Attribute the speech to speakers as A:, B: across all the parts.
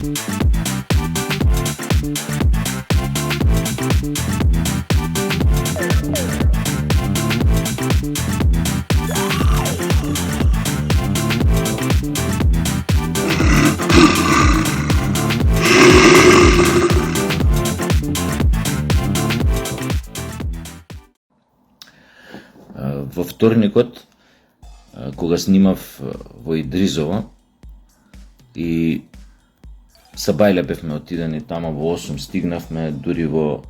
A: Во вторникот, кога снимав во Идризово и са Бајле бевме отидени тамо во 8, стигнавме дури во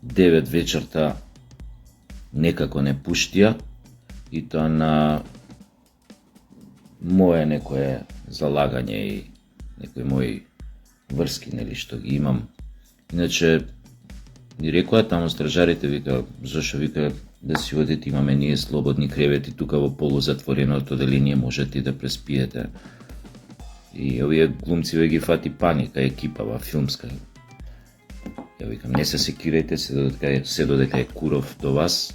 A: 9 вечерта некако не пуштија, и тоа на мое некое залагање и некои мои врски, нели, што ги имам. Иначе ни рекоа таму стражарите, вика, зашо, вика, да си одите, имаме ние слободни кревети тука во полузатвореното оделение, можете и да преспиете. И овие глумци ве ги фати паника, екипава филмска. Ја викам, не се секирајте, се додека е куров до вас.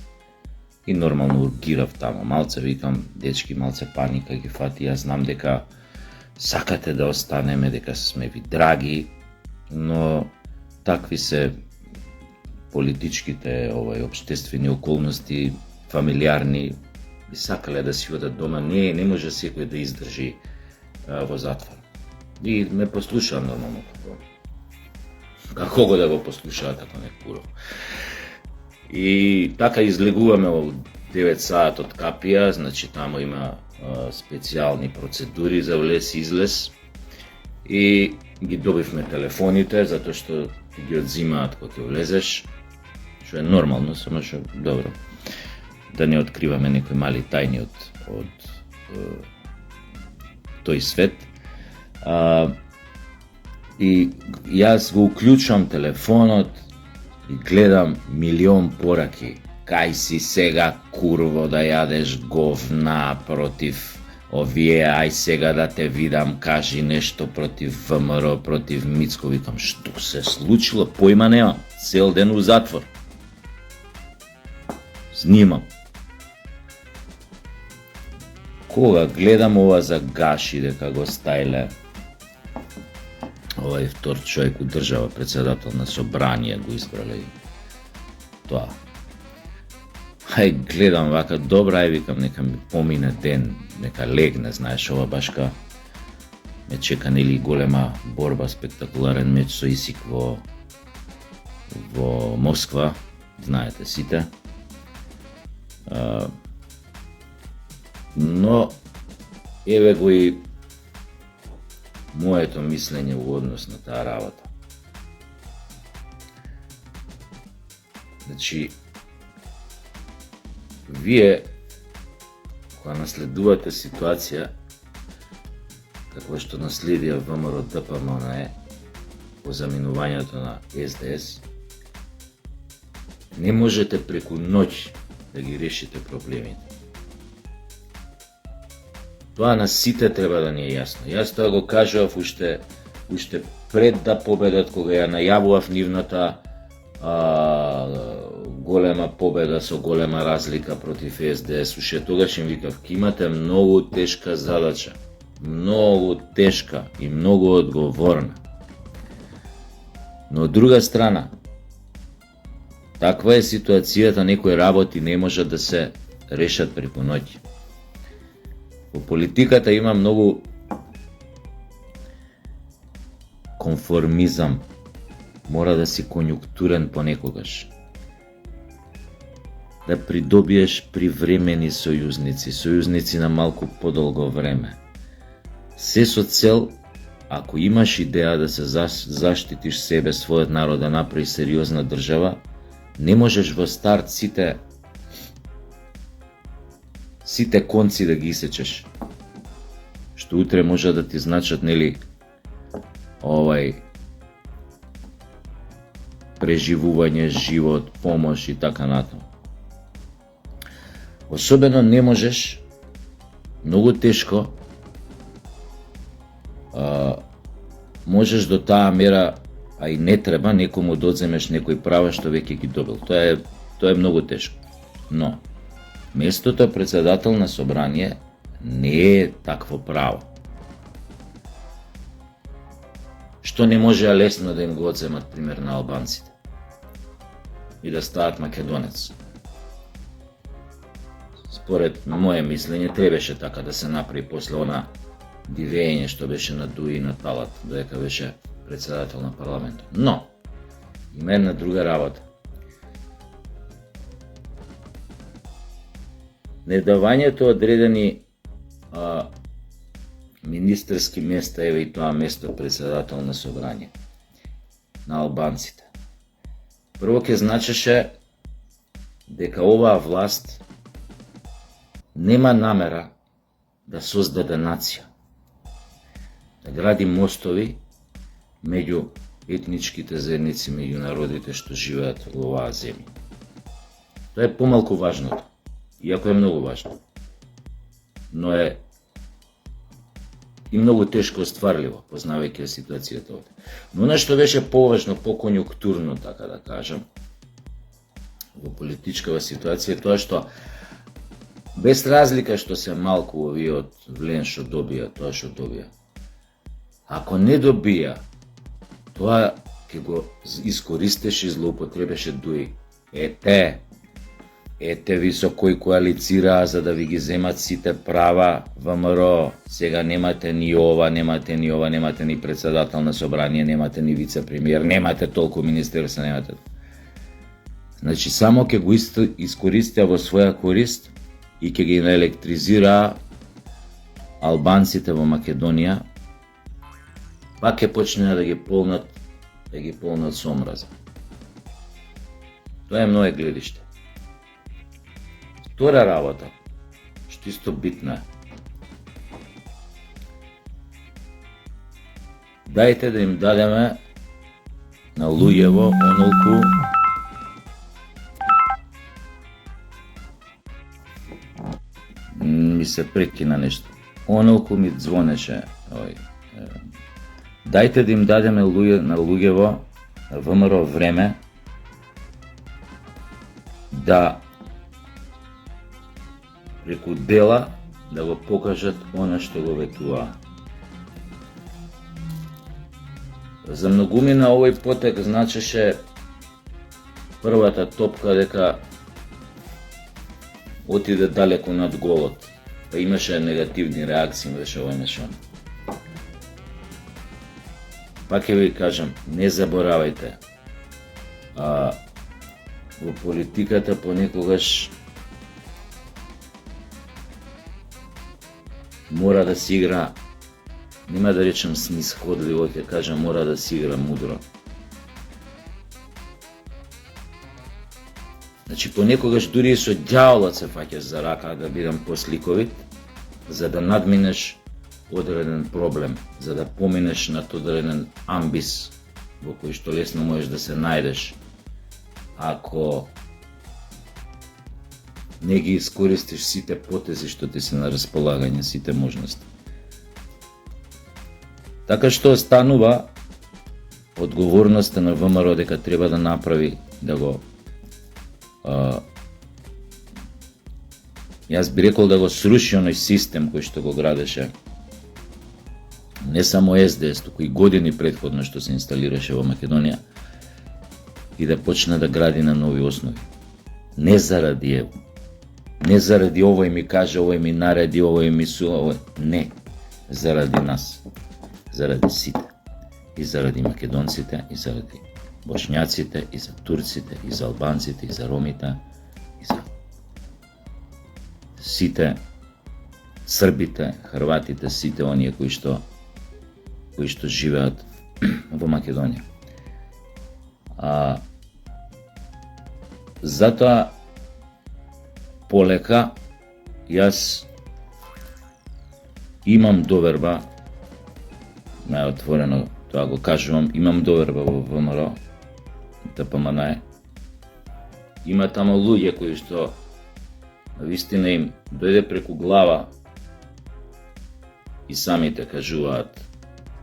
A: И нормално ургирав тамо, малце, викам, дечки, малце паника ги фати, јас знам дека сакате да останеме, дека сме ви драги, но такви се политичките, општествени околности, фамилиарни, би сакале да си одат дома, не може секој да издржи во затвор. И ме послушаа нормално, како го да го послушаат ако не куров. И така излегуваме во 9 саат од капија, значи тамо има специјални процедури за влез-излез, и ги добивме телефоните, затоа што ти ги одзимаат кога ќе влезеш, што е нормално, само што добро, да не откриваме некои мали тајни од тој свет. И јас го уклучам телефонот и гледам милион пораки. Кај си сега, курво, да јадеш говна против овие, ај сега да те видам, кажи нешто против ВМРО, против Мицко. Викам, што се случило? Појма немам, цел ден у затвор. Снимам. Кога гледам ова за Гаши, дека го стајле овај втор човек у држава, председател на собрание го избрале тоа. Ај гледам вака, добра, ај викам, нека ми помине ден, нека легне, знаеш, ова башка ме чека, нели, голема борба, спектакуларен меч со Исик во Москва, знаете сите. Но еве го и моето мислење во однос на таа работа. Значи, вие кога наследувате ситуација како што наследија ВМРО ДПМНЕ по заминувањето на СДС, не можете преку ноќ да ги решите проблемите. Тоа на сите треба да ни е јасно. Јас тоа го кажував уште пред да победат, кога ја најавував нивната голема победа со голема разлика против СДС. Уште тогаш им викав, ќе имате многу тешка задача, многу тешка и многу одговорна. Но од друга страна, таква е ситуацијата, некои работи не можат да се решат преку ноќ. Во политиката има многу конформизам, мора да си конјунктурен понекогаш. Да придобиеш привремени сојузници на малку подолго време. Се со цел, ако имаш идеја да се заштитиш себе, својот народ, да направи сериозна држава, не можеш во старт сите конци да ги исечеш, што утре може да ти значат, нели, преживување, живот, помош и така натаму. Особено не можеш, многу тешко, можеш до таа мера, а и не треба некому да одземеш некои права што веќе ги добил. Тоа е многу тешко. Но местото председател на собрание не е такво право. што не можеа лесно да им го одземат пример на албанците и да стават македонец. Според моје мислење требаше така да се направи после она дивење што беше на Дуи и на Талат, додека беше председател на парламентот. Но, има една друга работа. Недавањето одредени министерски места, еве и тоа место председател на собрание на албанците. Прво ќе значеше дека оваа власт нема намера да создаде нација, да гради мостови меѓу етничките заедници, меѓу народите што живеат во оваа земја. Тоа е помалку важното, иако е многу важно, но е и многу тешко остварливо, познавајќи ситуацијата овде. Но она што беше поважно, поконјунктурно, така да кажам, во политичкава ситуација, тоа што без разлика што се малку овие од влиен што добија, тоа што добија. Ако не добија, тоа ќе го искористеше и злоупотребеше Дуи. Ете ви со кој коалицираа за да ви ги земат сите права ВМРО, сега немате ни ова, немате ни ова, немате ни председател на собрание, немате ни вице-премиер, немате толку министерства, немате. Значи само ќе го искористија во своја корист и ќе ги наелектризираа албанците во Македонија, пак ќе почнеа да ги полнат со омраза. Тоа е моје гледиште. Втора работа, што исто битна е. Дајте да им дадеме на луѓево онолку ми се прекина нешто. Онолку ми звонеше. Дајте да им дадеме на луѓево ВМРО време да преку дела да го покажат она што го ветуваа. За многумина овој потек значеше првата топка дека отиде далеку над голот, па имаше негативни реакции, беше овој нешто. Пак ќе ви кажам, не заборавајте, во политиката понекогаш мора да се игра, нема да речем снисходливо, ќе кажам мора да се игра мудро. Значи понекогаш дури и со ѓаволот се фаќаш за рака, да бидам посликовит, за да надминеш одреден проблем, за да поминеш над одреден амбис во кој што лесно можеш да се најдеш ако не ги искористиш сите потези што ти се на располагање, сите можности. Така што останува одговорноста на ВМРО дека треба да направи, да го јас би рекол да го сруши оној систем кој што го градеше не само СДС, туку и години претходно што се инсталираше во Македонија и да почне да гради на нови основи. Не заради ево. Не заради овој ми каже, овој ми нареди, овој ми овој. Не. Заради нас. Заради сите. И заради македонците, и заради бошњаците, и за турците, и за албанците, и за ромите, и за сите србите, хрватите, сите оние кои што живеат во Македонија. Затоа полека јас имам доверба, најотворено тоа го кажувам, имам доверба во ВМРО, ТПМН. Има тамо луѓе кои што навистина им дојде преку глава и самите кажуваат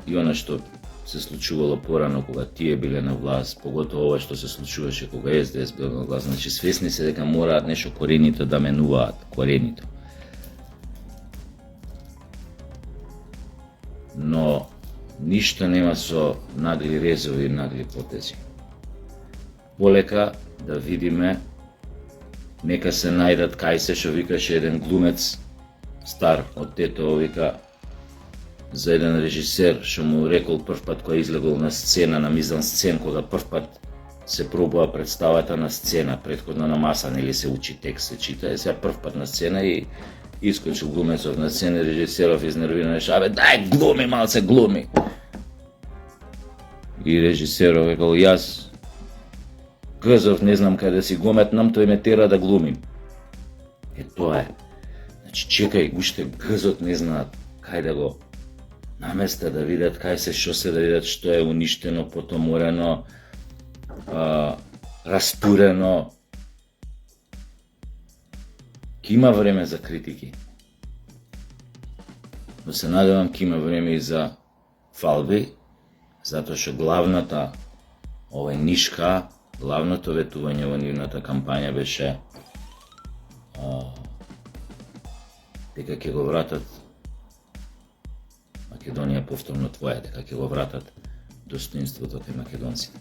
A: и она што се случувало порано кога тие биле на власт, поготово ова што се случуваше кога СДС бил на власт. Значи свесни се дека мораат нешто корените да менуваат, корените. Но ништо нема со нагли резови и нагли потези. Полека да видиме, нека се најдат кај се, што викаше еден глумец стар од тето, вика за еден режисер што му рекол прв пат кој излегол на сцена, на мизансцен, кога прв пат се пробува представата на сцена, предходно на маса, нели се учи текст, се чита, сега прв пат на сцена и искочил глумецов на сцена, режисеров изнервиран, рече, абе дај глуми, малце глуми. И режисеров рекол, јас гзов не знам кај да си го метнам, тој ме тера да глумим. Тоа е. Значи чекај, уште гзот не знаат кај да го наместа, да видат кај се, што се, да видат што е уништено, потоморено, растурено. Ки има време за критики. Но се надевам ки има време и за фалби, затоа што главната нишка, главното ветување во нивната кампања беше дека ќе го вратат Македонија повторно твоја, дека ќе го вратат достоинството кај македонците.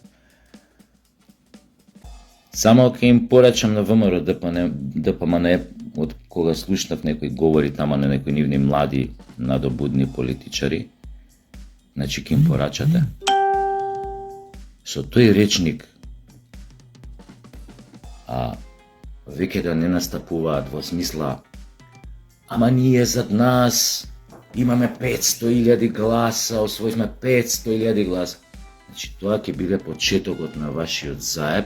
A: Само ќе им порачам на ВМРО ДПМН, од кога слушнав некои говори тама на некои нивни млади, надобудни политичари, значи ќе им порачате со тој речник веќе да не настапуваат во смисла ама ние зад нас имаме 500.000 гласа, освоивме 500.000 гласа. Значи тоа ќе биде почетокот на вашиот заеб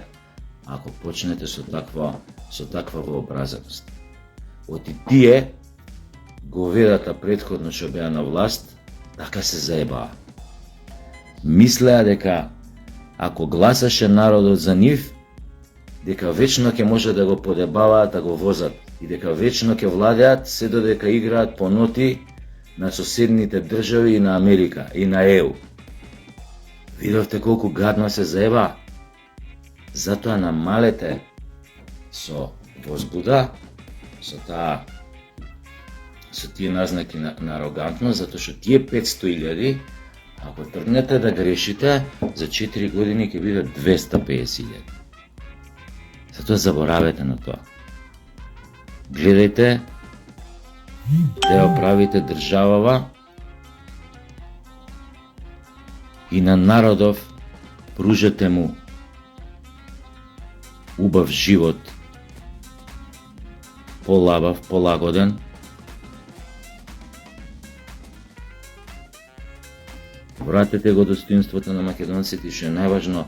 A: ако почнете со таква вообразеност. Оти тие говедата предходно што беа на власт, така се заебаа. Мислеа дека ако гласаше народот за нив, дека вечно ќе може да го подебаваат, да го возат и дека вечно ќе владеат се додека играат по ноти на соседните држави и на Америка и на ЕУ. Видовте колку гадно се заеба? Затоа намалете со возбуда, со тие назнаки на арогантност, затоа што тие 500.000, ако тргнете да грешите, за 4 години ќе биде 250.000. Затоа заборавете на тоа. Гледајте да ја правите државава и на народов пружете му убав живот, полабав, полагоден. Вратете го достоинството на македонците и што е најважно,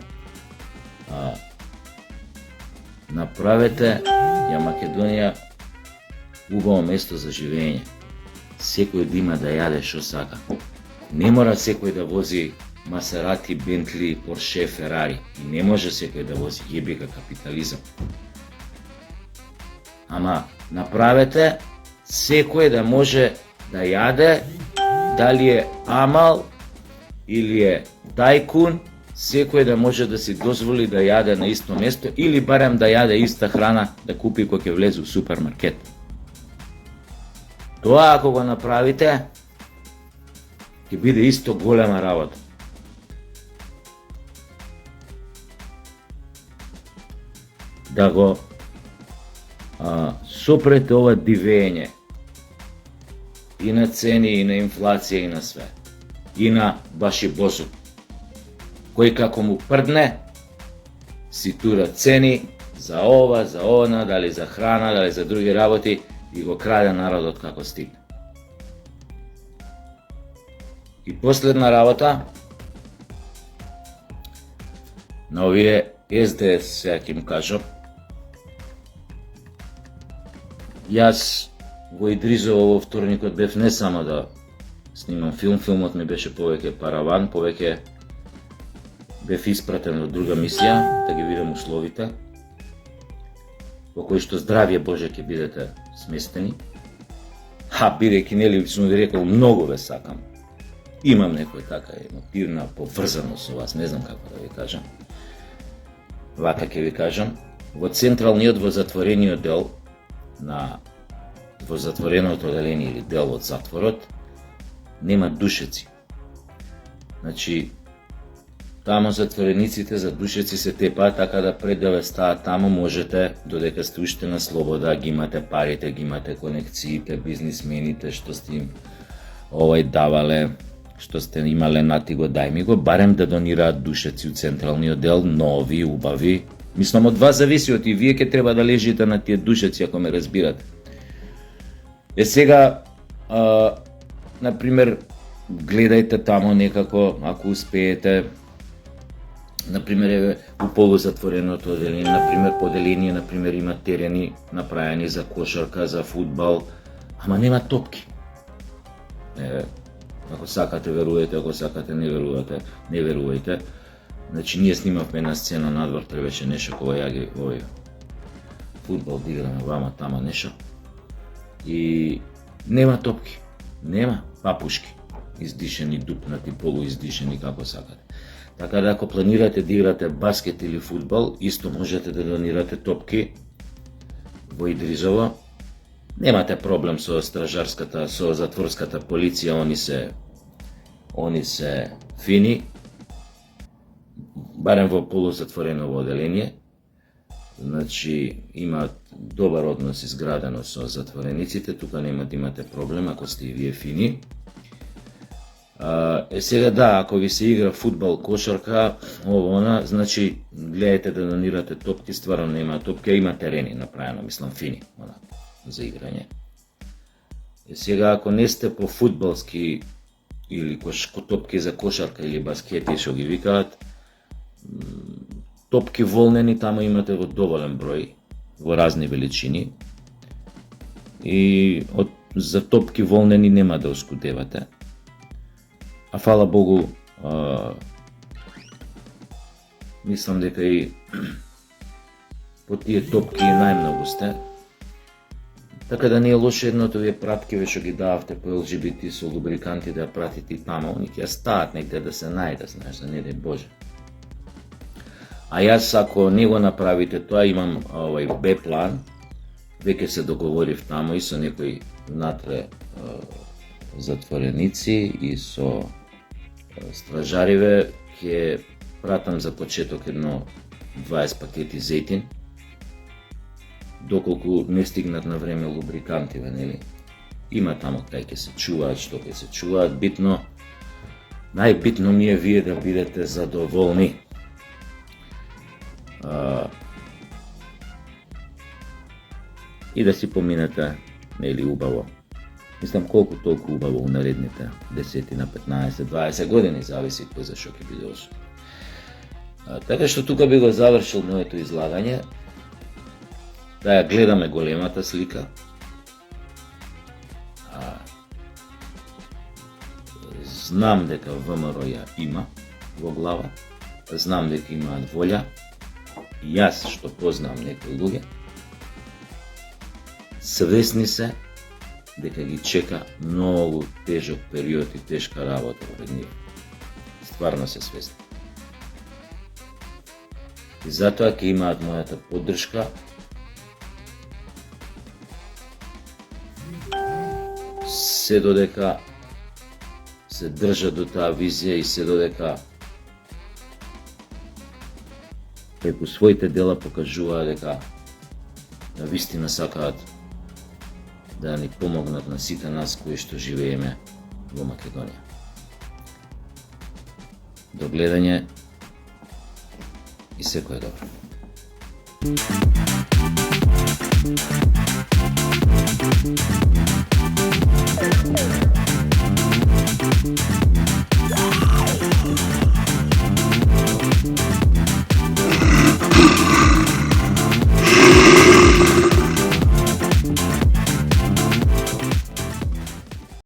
A: направете ја Македонија убаво место за живење. Секој да има да јаде што сака. Не мора секој да вози Масерати, Бентли, Порше, Ферари. И не може секој да вози, јебика капитализам. Ама направете секој да може да јаде, дали е амал или е тајкун, секој да може да си дозволи да јаде на исто место или барем да јаде иста храна да купи кога ќе влезе у супермаркет. Тоа ако го направите, ќе биде исто голема работа. Да го сопрете ова дивење и на цени, и на инфлација, и на све. И на Баши Бозу, кој како му прдне, си тура цени за ова, за она, дали за храна, дали за други работи и го краде народот како стигне. И последна работа, на овие СДС, сега ќе им кажам, јас во Идризово во вторникот бев не само да снимам филмот ми беше повеќе параван, повеќе бев испратен од друга мисија, да ги видам условите, во кои што здравје Боже ќе бидете сместени. Бидејќи нели сум ви рекол, многу ве сакам. Имам некој така емотивна поврзаност со вас, не знам како да ви кажам. Вака ќе ви кажам, во централниот во затворениот дел во затвореното оделение или дел од затворот нема душеци. Значи, тамо затворениците за душеци се тепаат, така да пред да ве стаат тамо можете, додека сте уште на слобода, ги имате парите, ги имате конекциите, бизнисмените, што сте им давале, што сте имале нати го, дај ми го, барем да донираат душеци у централниот дел, нови, убави. Мислам, од вас зависи, од и вие ке треба да лежите на тие душеци, ако ме разбирате. Сега, например, гледајте тамо некако, ако успеете, например, у полузатвореното оделение, например, поделение, например, има терени направени за кошарка, за фудбал, ама нема топки. Ако сакате верувате, ако сакате не верувате. Значи ние снимавме една сцена надвор, требаше нешто кога ја ги фудбал да играме вама тама нешто. И нема топки, нема папушки, издишени, дупнати, полуиздишени, како сакате. Така да ако планирате да играте баскет или фудбал, исто можете да донирате топки во Идризово. Немате проблем со стражарската, со затворската полиција, они се фини, барем во полузатворено оделение. Значи, имаат добар однос изградено со затворениците, тука нема да имате проблем ако сте и вие фини. Сега да, ако ви се игра фудбал, кошарка, значи гледајте да донирате топки, стварно нема топки, има терени направено, мислам фини, за играње. Сега ако не сте по фудбалски или топки за кошарка или баскети што ги викаат, топки волнени тамо имате во доволен број, во разни величини. И за топки волнени нема да оскудевате. А фала Богу, мислам дека и по тие топки најмногу сте. Така да не е лошо едното вие праткиве што ги дававте по LGBT со лубриканти да ја пратите тамо, они ќе стаат негде да се најдат, знаеш, за не дај Боже. А јас ако не го направите тоа, имам Б план, веќе се договорив тамо и со некои внатре затвореници и со стражариве, ќе пратам за почеток едно 20 пакети зејтин, доколку не стигнат на време лубрикантиве, нели? Има тамо кај ќе се чуваат, што ќе се чуваат, најбитно ми е вие да бидете задоволни. И да си поминете, нели, убаво. Мислам колку толку убаво у наредните 10 на 15, 20 години, зависи кој за што ќе биде осуд. Така што тука би го завршил моето излагање, да ја гледаме големата слика. Знам дека ВМРО ја има во глава, знам дека имаат волја, и јас што познам некои луѓе, свесни се дека ги чека многу тежок период и тешка работа пред нив. Стварно се свесни. И затоа ќе имаат мојата поддршка. Се додека се држат до таа визија и се додека преку своите дела покажуваат дека на вистина сакаат да ни помогнат на сите нас кои што живееме во Македонија. До гледање и секое добро.